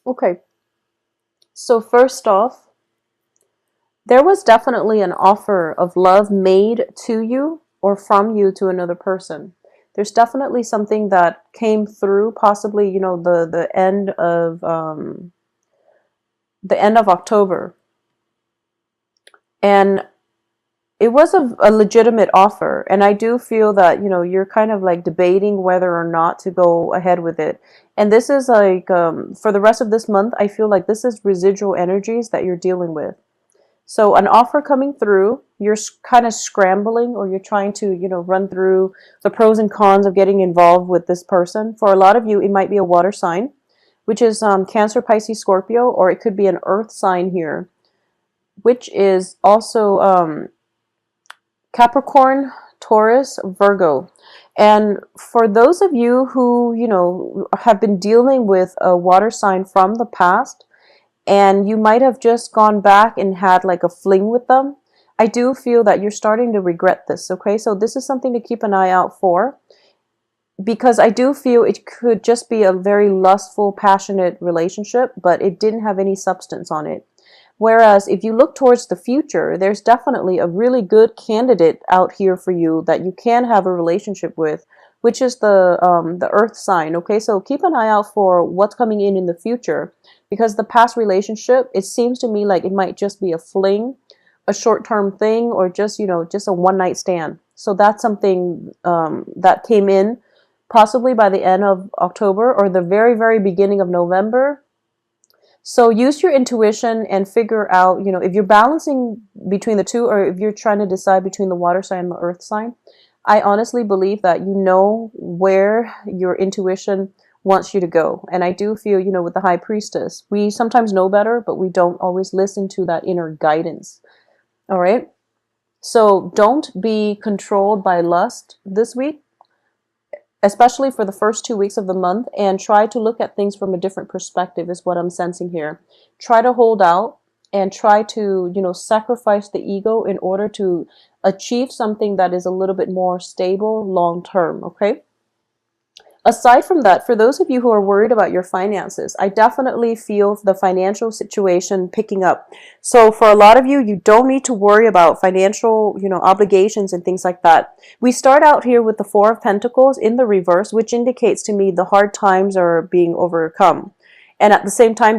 Okay, so first off, there was definitely an offer of love made to you or from you to another person. There's definitely something that came through, possibly, the end of October. And it was a legitimate offer. And I do feel that, you're kind of like debating whether or not to go ahead with it. And this is like, for the rest of this month, I feel like this is residual energies that you're dealing with. So an offer coming through, you're kind of scrambling, or you're trying to, run through the pros and cons of getting involved with this person. For a lot of you, it might be a water sign, which is Cancer, Pisces, Scorpio, or it could be an earth sign here, which is also Capricorn, Taurus, Virgo. And for those of you who, have been dealing with a water sign from the past, and you might have just gone back and had like a fling with them, I do feel that you're starting to regret this, okay? So this is something to keep an eye out for, because I do feel it could just be a very lustful, passionate relationship, but it didn't have any substance on it. Whereas if you look towards the future, there's definitely a really good candidate out here for you that you can have a relationship with, which is the Earth sign. Okay, so keep an eye out for what's coming in the future, because the past relationship, it seems to me like it might just be a fling, a short-term thing, or just a one-night stand. So that's something that came in possibly by the end of October or the very, very beginning of November. So use your intuition and figure out, if you're balancing between the two, or if you're trying to decide between the water sign and the earth sign. I honestly believe that you know where your intuition wants you to go. And I do feel, with the high priestess, we sometimes know better, but we don't always listen to that inner guidance. All right. So don't be controlled by lust this week, especially for the first 2 weeks of the month, and try to look at things from a different perspective is what I'm sensing here. Try to hold out and try to, sacrifice the ego in order to achieve something that is a little bit more stable long term, okay? Aside from that, for those of you who are worried about your finances, I definitely feel the financial situation picking up. So for a lot of you, you don't need to worry about financial, obligations and things like that. We start out here with the Four of Pentacles in the reverse, which indicates to me the hard times are being overcome. And at the same time,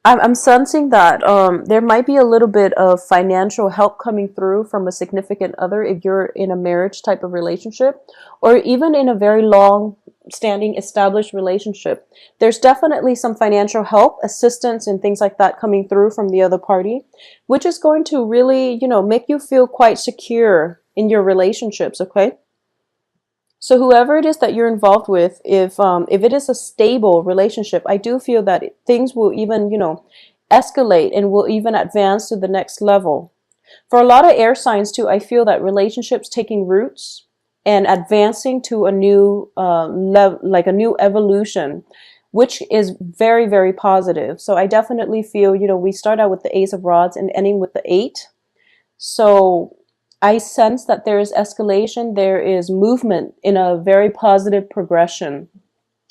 I'm sensing that there might be a little bit of financial help coming through from a significant other if you're in a marriage type of relationship, or even in a very long standing established relationship. There's definitely some financial help, assistance, and things like that coming through from the other party, which is going to really, make you feel quite secure in your relationships, okay? So whoever it is that you're involved with, if it is a stable relationship, I do feel that things will even, escalate and will even advance to the next level. For a lot of air signs too, I feel that relationships taking roots and advancing to a new like a new evolution, which is very, very positive. So I definitely feel, we start out with the Ace of Rods and ending with the Eight. So I sense that there is escalation, there is movement in a very positive progression.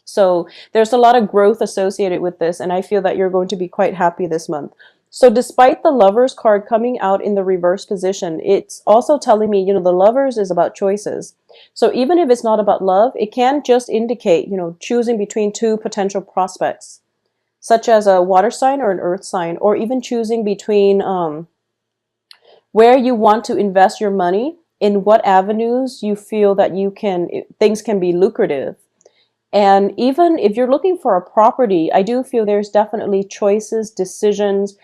So there's a lot of growth associated with this, and I feel that you're going to be quite happy this month. So despite the Lovers card coming out in the reverse position, it's also telling me, the Lovers is about choices. So even if it's not about love, it can just indicate, choosing between two potential prospects, such as a water sign or an earth sign, or even choosing between where you want to invest your money, in what avenues you feel that things can be lucrative. And even if you're looking for a property, I do feel there's definitely choices, decisions.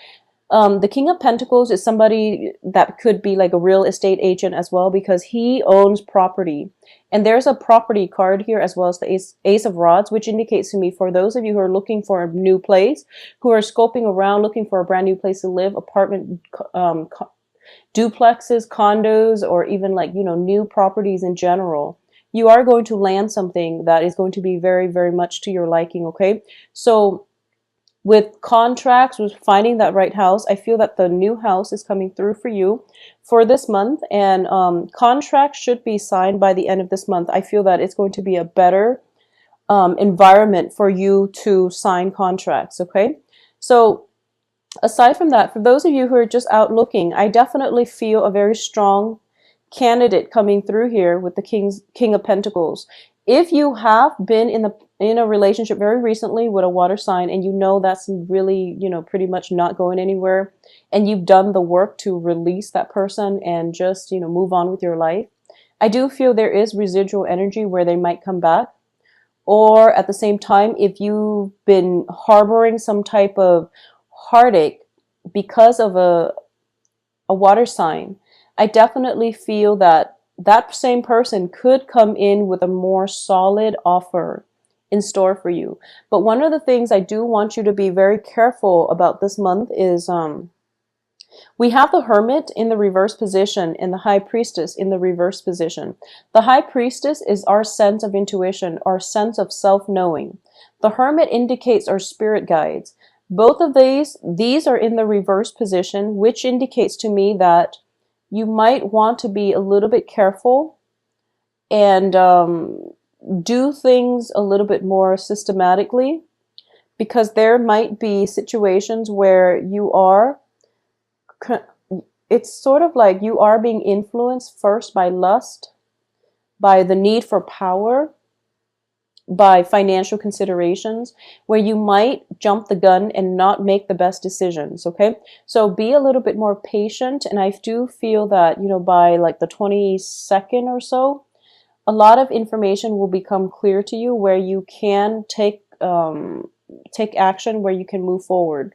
The King of Pentacles is somebody that could be like a real estate agent as well, because he owns property. And there's a property card here as well as the Ace of Rods, which indicates to me, for those of you who are looking for a new place, who are scoping around, looking for a brand new place to live, apartment, duplexes, condos, or even like, new properties in general, you are going to land something that is going to be very, very much to your liking, okay? So with contracts, with finding that right house, I feel that the new house is coming through for you for this month, and contracts should be signed by the end of this month. I feel that it's going to be a better environment for you to sign contracts. Okay, so aside from that, for those of you who are just out looking, I definitely feel a very strong candidate coming through here with the King of Pentacles. If you have been in a relationship very recently with a water sign, and you know that's really, pretty much not going anywhere, and you've done the work to release that person and just, move on with your life, I do feel there is residual energy where they might come back. Or at the same time, if you've been harboring some type of heartache because of a water sign, I definitely feel that that same person could come in with a more solid offer in store for you. But one of the things I do want you to be very careful about this month is we have the Hermit in the reverse position and the High Priestess in the reverse position. The High Priestess is our sense of intuition, our sense of self-knowing. The Hermit indicates our spirit guides. Both of these are in the reverse position, which indicates to me that you might want to be a little bit careful and do things a little bit more systematically, because there might be situations where it's sort of like you are being influenced first by lust, by the need for power, by financial considerations, where you might jump the gun and not make the best decisions. Okay, so be a little bit more patient. And I do feel that, by like the 22nd or so, a lot of information will become clear to you where you can take action, where you can move forward.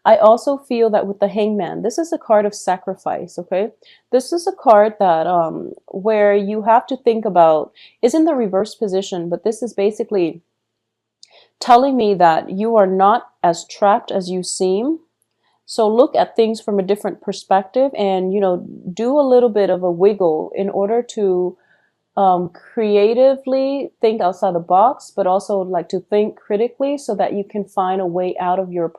I also feel that with the Hangman, this is a card of sacrifice, okay? This is a card that where you have to think about, is in the reverse position, but this is basically telling me that you are not as trapped as you seem. So look at things from a different perspective and, do a little bit of a wiggle in order to creatively think outside the box, but also like to think critically so that you can find a way out of your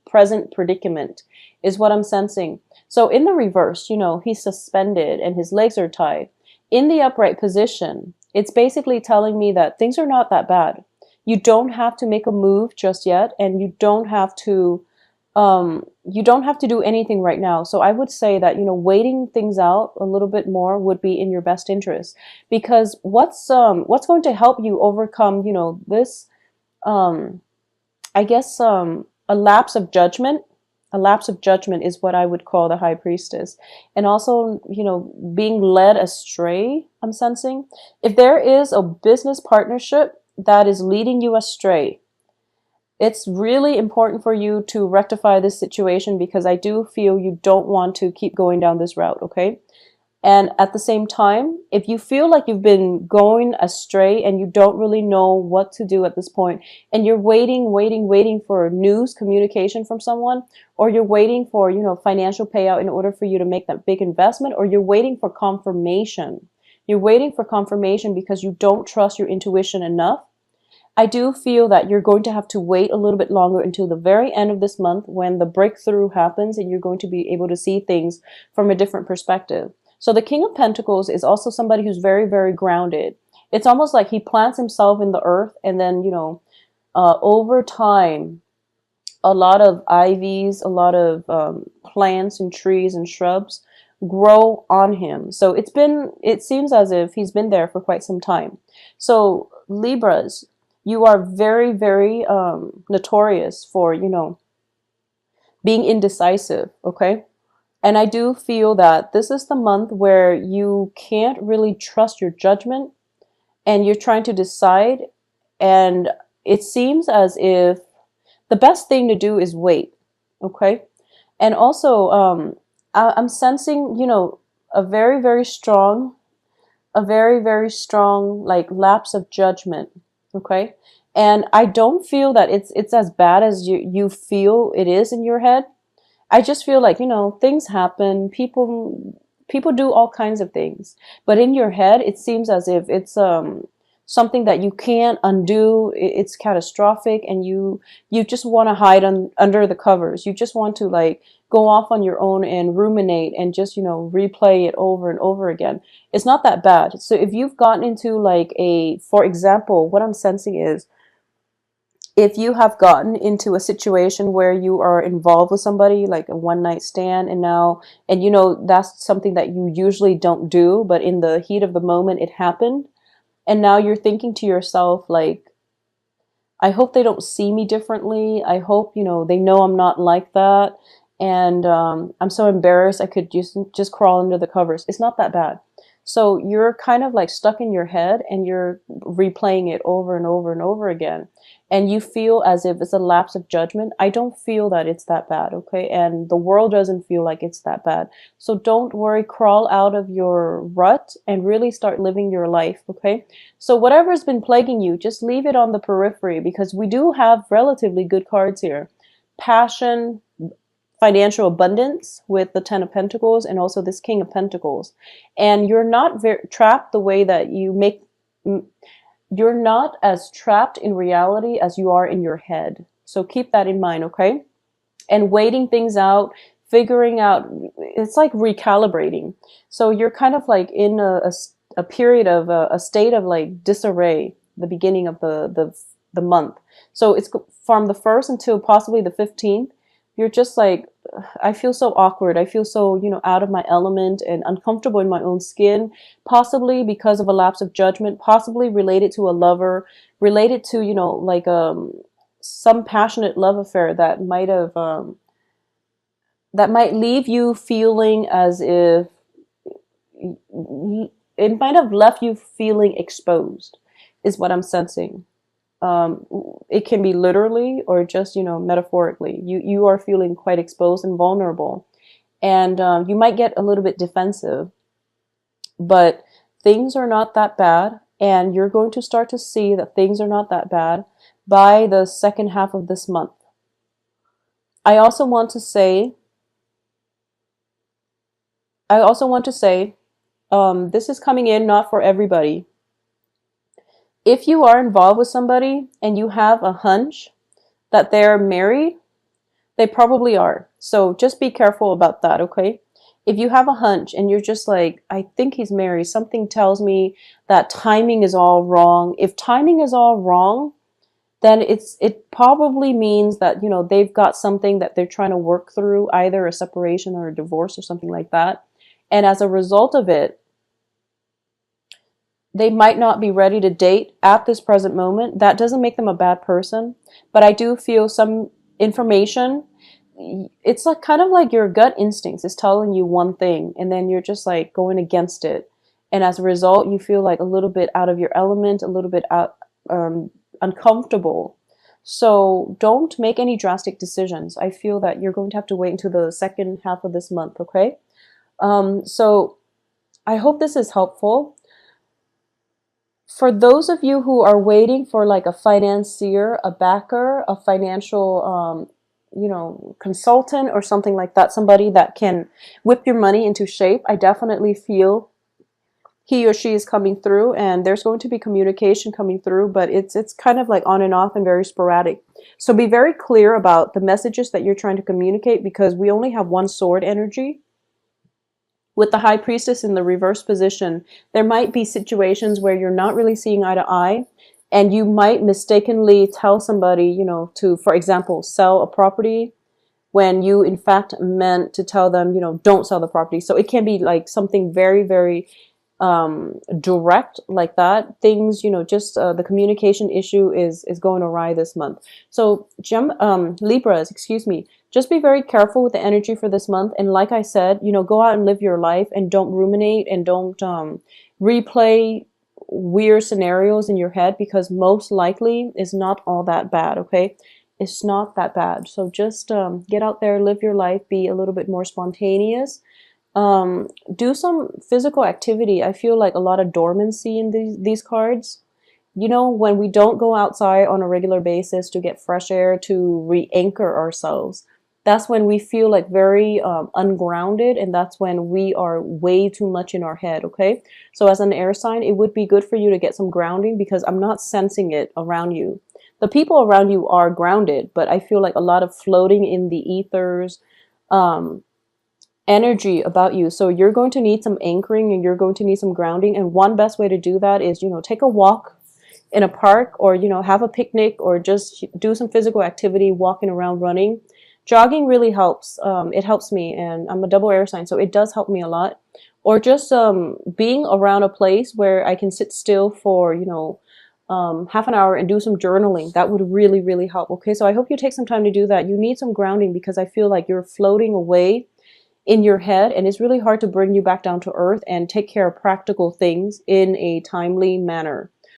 present predicament, is what I'm sensing. So in the reverse, he's suspended and his legs are tied. In the upright position, it's basically telling me that things are not that bad. You don't have to make a move just yet, and you don't have to do anything right now. So I would say that, waiting things out a little bit more would be in your best interest, because what's going to help you overcome, this, I guess, a lapse of judgment. A lapse of judgment is what I would call the High Priestess. And also, being led astray, I'm sensing. If there is a business partnership that is leading you astray, it's really important for you to rectify this situation, because I do feel you don't want to keep going down this route, okay? And at the same time, if you feel like you've been going astray and you don't really know what to do at this point, and you're waiting for news, communication from someone, or you're waiting for, financial payout in order for you to make that big investment, or you're waiting for confirmation. You're waiting for confirmation because you don't trust your intuition enough. I do feel that you're going to have to wait a little bit longer until the very end of this month, when the breakthrough happens and you're going to be able to see things from a different perspective. So the King of Pentacles is also somebody who's very, very grounded. It's almost like he plants himself in the earth, and then, over time, a lot of ivies, a lot of plants and trees and shrubs grow on him. So it seems as if he's been there for quite some time. So Libras, you are very, very notorious for, being indecisive, okay? And I do feel that this is the month where you can't really trust your judgment, and you're trying to decide, and it seems as if the best thing to do is wait, okay? And also, I'm sensing, a very, very strong, like lapse of judgment, okay? And I don't feel that it's as bad as you feel it is in your head. I just feel like, things happen, people do all kinds of things, but in your head, it seems as if it's something that you can't undo. It's catastrophic, and you just want to hide under the covers. You just want to like go off on your own and ruminate and just, replay it over and over again. It's not that bad. So if you've gotten into like for example, what I'm sensing is If you have gotten into a situation where you are involved with somebody, like a one night stand, and now, and you know, that's something that you usually don't do, but in the heat of the moment it happened, and now you're thinking to yourself, like, I hope they don't see me differently. I hope, you know, they know I'm not like that. And I'm so embarrassed I could just crawl under the covers. It's not that bad. So you're kind of like stuck in your head and you're replaying it over and over and over again. And you feel as if it's a lapse of judgment. I don't feel that it's that bad, okay? And the world doesn't feel like it's that bad. So don't worry, crawl out of your rut and really start living your life, okay? So whatever's been plaguing you, just leave it on the periphery because we do have relatively good cards here. Passion, financial abundance with the Ten of Pentacles and also this King of Pentacles. And you're not trapped the way that you make, you're not as trapped in reality as you are in your head. So keep that in mind, okay? And waiting things out, figuring out, it's like recalibrating. So you're kind of like in a period of a state of like disarray, the beginning of the month. So it's from the 1st until possibly the 15th. You're just like, I feel so awkward. I feel so, you know, out of my element and uncomfortable in my own skin, possibly because of a lapse of judgment, possibly related to a lover, related to, you know, like some passionate love affair that might leave you feeling as if it might have left you feeling exposed, is what I'm sensing. It can be literally or just, you know, metaphorically. You are feeling quite exposed and vulnerable, and you might get a little bit defensive, but things are not that bad, and you're going to start to see that things are not that bad by the second half of this month. I also want to say, this is coming in not for everybody. If you are involved with somebody and you have a hunch that they're married, they probably are. So just be careful about that, okay? If you have a hunch and you're just like, I think he's married, something tells me that timing is all wrong. If timing is all wrong, then it probably means that, you know, they've got something that they're trying to work through, either a separation or a divorce or something like that. And as a result of it, they might not be ready to date at this present moment. That doesn't make them a bad person, but I do feel some information. It's like kind of like your gut instincts is telling you one thing, and then you're just like going against it, and as a result, you feel like a little bit out of your element, a little bit out, uncomfortable. So don't make any drastic decisions. I feel that you're going to have to wait until the second half of this month. Okay. So I hope this is helpful. For those of you who are waiting for like a financier, a backer, a financial, you know, consultant or something like that, somebody that can whip your money into shape, I definitely feel he or she is coming through, and there's going to be communication coming through, but it's kind of like on and off and very sporadic. So be very clear about the messages that you're trying to communicate, because we only have one sword energy. With the High Priestess in the reverse position, there might be situations where you're not really seeing eye to eye, and you might mistakenly tell somebody, you know, to, for example, sell a property when you in fact meant to tell them, you know, don't sell the property. So it can be like something very, very direct like that. Things, you know, just the communication issue is going awry this month. So Libras, excuse me, just be very careful with the energy for this month. And like I said, you know, go out and live your life and don't ruminate and don't replay weird scenarios in your head, because most likely it's not all that bad. Okay, it's not that bad. So just get out there, live your life, be a little bit more spontaneous. Do some physical activity. I feel like a lot of dormancy in these cards. You know, when we don't go outside on a regular basis to get fresh air, to re-anchor ourselves, that's when we feel like very ungrounded, and that's when we are way too much in our head, okay? So as an air sign, it would be good for you to get some grounding, because I'm not sensing it around you. The people around you are grounded, but I feel like a lot of floating in the ethers, energy about you. So you're going to need some anchoring and you're going to need some grounding. And one best way to do that is, you know, take a walk in a park, or have a picnic, or just do some physical activity, walking around, running. Jogging really helps. It helps me, and I'm a double air sign, so it does help me a lot. Or just being around a place where I can sit still for half an hour and do some journaling. That would really, really help. Okay, so I hope you take some time to do that. You need some grounding because I feel like you're floating away in your head, and it's really hard to bring you back down to earth and take care of practical things in a timely manner.